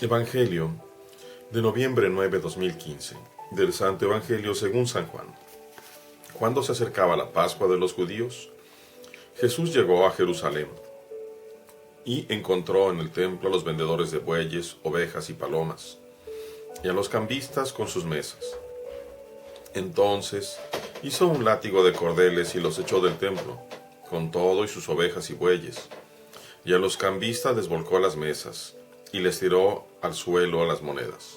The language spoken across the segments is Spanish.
Evangelio de noviembre 9, 2015, del Santo Evangelio según San Juan. Cuando se acercaba la Pascua de los judíos, Jesús llegó a Jerusalén y encontró en el templo a los vendedores de bueyes, ovejas y palomas, y a los cambistas con sus mesas. Entonces hizo un látigo de cordeles y los echó del templo, con todo y sus ovejas y bueyes, y a los cambistas les volcó las mesas, y les tiró al suelo las monedas.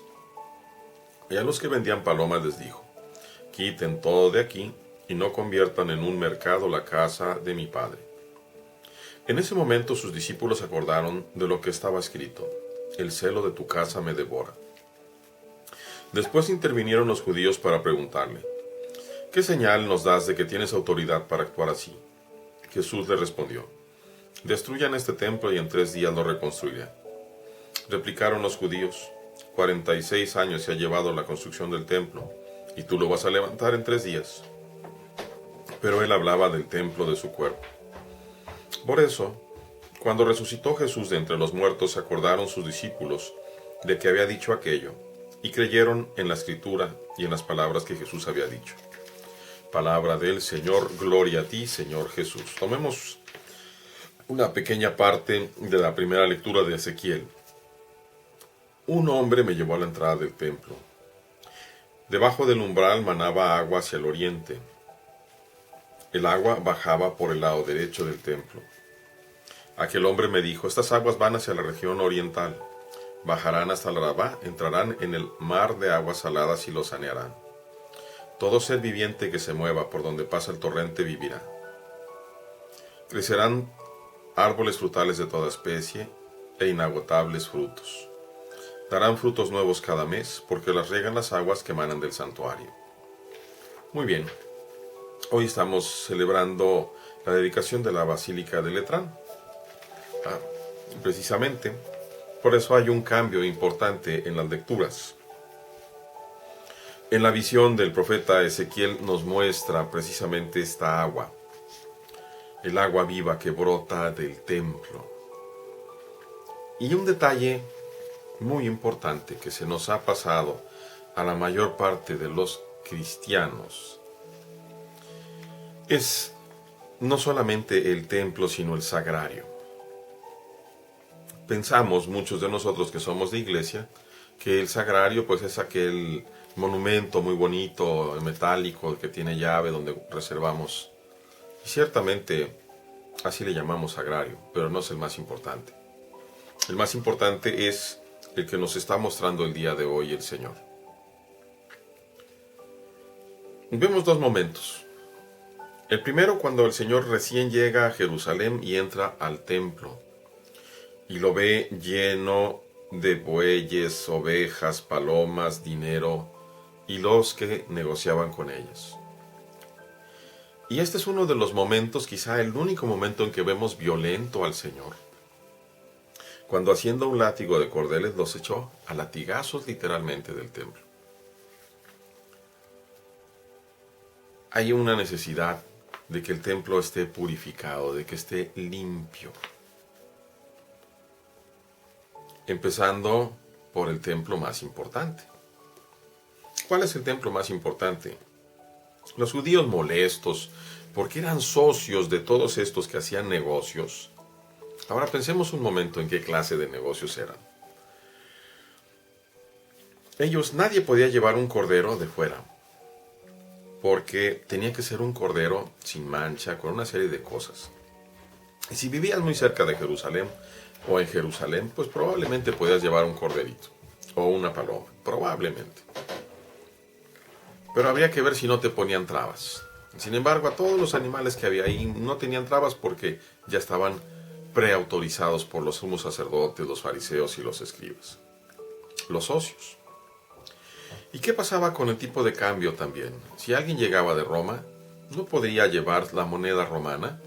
Y a los que vendían palomas les dijo: quiten todo de aquí, y no conviertan en un mercado la casa de mi Padre. En ese momento sus discípulos se acordaron de lo que estaba escrito: el celo de tu casa me devora. Después intervinieron los judíos para preguntarle: ¿qué señal nos das de que tienes autoridad para actuar así? Jesús les respondió: destruyan este templo y en 3 días lo reconstruiré. Replicaron los judíos: 46 años se ha llevado la construcción del templo, y tú lo vas a levantar en 3 días. Pero él hablaba del templo de su cuerpo. Por eso, cuando resucitó Jesús de entre los muertos, se acordaron sus discípulos de que había dicho aquello, y creyeron en la Escritura y en las palabras que Jesús había dicho. Palabra del Señor, gloria a ti, Señor Jesús. Tomemos una pequeña parte de la primera lectura de Ezequiel. Un hombre me llevó a la entrada del templo. Debajo del umbral manaba agua hacia el oriente. El agua bajaba por el lado derecho del templo. Aquel hombre me dijo: estas aguas van hacia la región oriental, bajarán hasta el Arabá, entrarán en el mar de aguas saladas y lo sanearán. Todo ser viviente que se mueva por donde pasa el torrente vivirá. Crecerán árboles frutales de toda especie e inagotables frutos. Darán frutos nuevos cada mes, porque las riegan las aguas que emanan del santuario. Muy bien, hoy estamos celebrando la dedicación de la Basílica de Letrán. Precisamente, por eso hay un cambio importante en las lecturas. En la visión del profeta Ezequiel nos muestra precisamente esta agua, el agua viva que brota del templo. Y un detalle muy importante que se nos ha pasado a la mayor parte de los cristianos es no solamente el templo, sino el sagrario. Pensamos, muchos de nosotros que somos de iglesia, que el sagrario pues es aquel monumento muy bonito, metálico, que tiene llave, donde reservamos. Y ciertamente así le llamamos sagrario, pero no es el más importante. El más importante es el que nos está mostrando el día de hoy el Señor. Vemos 2 momentos. El primero, cuando el Señor recién llega a Jerusalén y entra al templo, y lo ve lleno de bueyes, ovejas, palomas, dinero, y los que negociaban con ellas. Y este es uno de los momentos, quizá el único momento en que vemos violento al Señor. Cuando haciendo un látigo de cordeles los echó a latigazos literalmente del templo. Hay una necesidad de que el templo esté purificado, de que esté limpio. Empezando por el templo más importante. ¿Cuál es el templo más importante? Los judíos, molestos porque eran socios de todos estos que hacían negocios. Ahora pensemos un momento en qué clase de negocios eran. Nadie podía llevar un cordero de fuera, porque tenía que ser un cordero sin mancha, con una serie de cosas. Y si vivías muy cerca de Jerusalén, o en Jerusalén, pues probablemente podías llevar un corderito, o una paloma, probablemente. Pero habría que ver si no te ponían trabas. Sin embargo, a todos los animales que había ahí no tenían trabas porque ya estaban preautorizados por los sumos sacerdotes, los fariseos y los escribas, los socios. ¿Y qué pasaba con el tipo de cambio también? Si alguien llegaba de Roma, no podría llevar la moneda romana,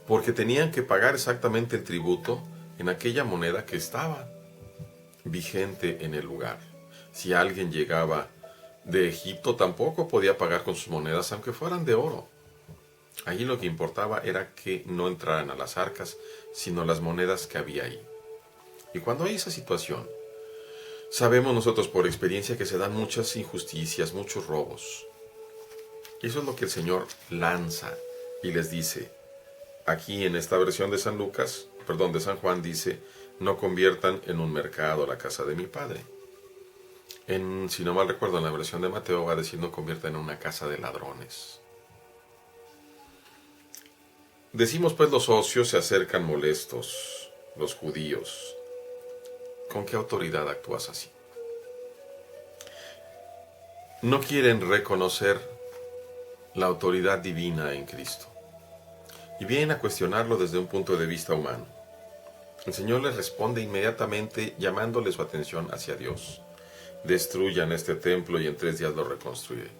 porque tenían que pagar exactamente el tributo en aquella moneda que estaba vigente en el lugar. Si alguien llegaba de Egipto, tampoco podía pagar con sus monedas, aunque fueran de oro. Allí lo que importaba era que no entraran a las arcas, sino las monedas que había ahí. Y cuando hay esa situación, sabemos nosotros por experiencia que se dan muchas injusticias, muchos robos. Y eso es lo que el Señor lanza y les dice. Aquí en esta versión de San Lucas, perdón, de San Juan dice, no conviertan en un mercado la casa de mi Padre. Si no mal recuerdo, en la versión de Mateo va a decir no conviertan en una casa de ladrones. Decimos pues los socios se acercan molestos, los judíos. ¿Con qué autoridad actúas así? No quieren reconocer la autoridad divina en Cristo. Y vienen a cuestionarlo desde un punto de vista humano. El Señor les responde inmediatamente llamándole su atención hacia Dios. Destruyan este templo y en 3 días lo reconstruiré.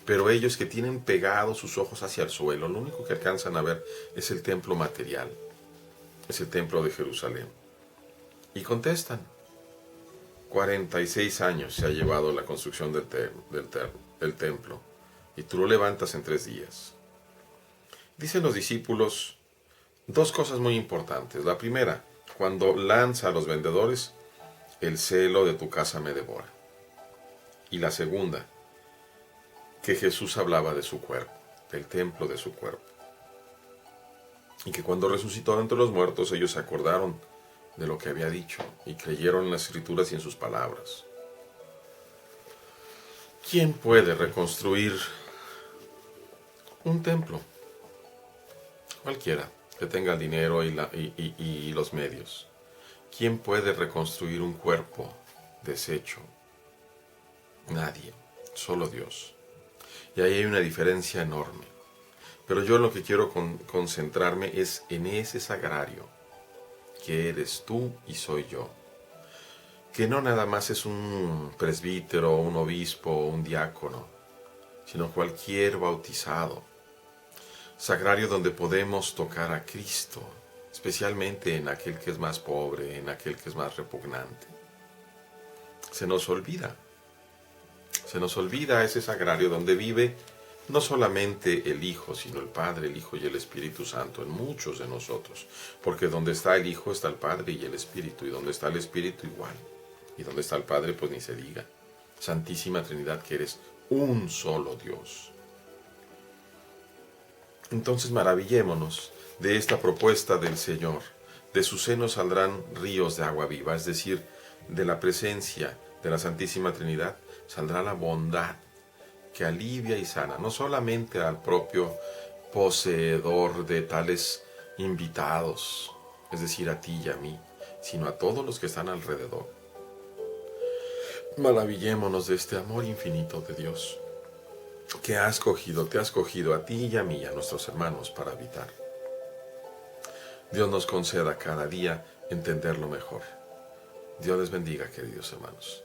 Pero ellos que tienen pegados sus ojos hacia el suelo, lo único que alcanzan a ver es el templo material, es el templo de Jerusalén. Y contestan, 46 años se ha llevado la construcción del templo, y tú lo levantas en 3 días. Dicen los discípulos 2 cosas muy importantes. La primera, cuando lanza a los vendedores, el celo de tu casa me devora. Y la segunda, que Jesús hablaba de su cuerpo, del templo de su cuerpo. Y que cuando resucitó de entre los muertos, ellos se acordaron de lo que había dicho y creyeron en las Escrituras y en sus palabras. ¿Quién puede reconstruir un templo? Cualquiera que tenga el dinero y los medios. ¿Quién puede reconstruir un cuerpo deshecho? Nadie, solo Dios. Y ahí hay una diferencia enorme. Pero yo lo que quiero concentrarme es en ese sagrario, que eres tú y soy yo. Que no nada más es un presbítero, un obispo, un diácono, sino cualquier bautizado. Sagrario donde podemos tocar a Cristo, especialmente en aquel que es más pobre, en aquel que es más repugnante. Se nos olvida ese sagrario donde vive no solamente el Hijo, sino el Padre, el Hijo y el Espíritu Santo en muchos de nosotros. Porque donde está el Hijo está el Padre y el Espíritu, y donde está el Espíritu igual. Y donde está el Padre, pues ni se diga. Santísima Trinidad, que eres un solo Dios. Entonces maravillémonos de esta propuesta del Señor. De su seno saldrán ríos de agua viva, es decir, de la presencia de la Santísima Trinidad saldrá la bondad que alivia y sana, no solamente al propio poseedor de tales invitados, es decir, a ti y a mí, sino a todos los que están alrededor. Maravillémonos de este amor infinito de Dios, que te ha escogido a ti y a mí y a nuestros hermanos para habitar. Dios nos conceda cada día entenderlo mejor. Dios les bendiga, queridos hermanos.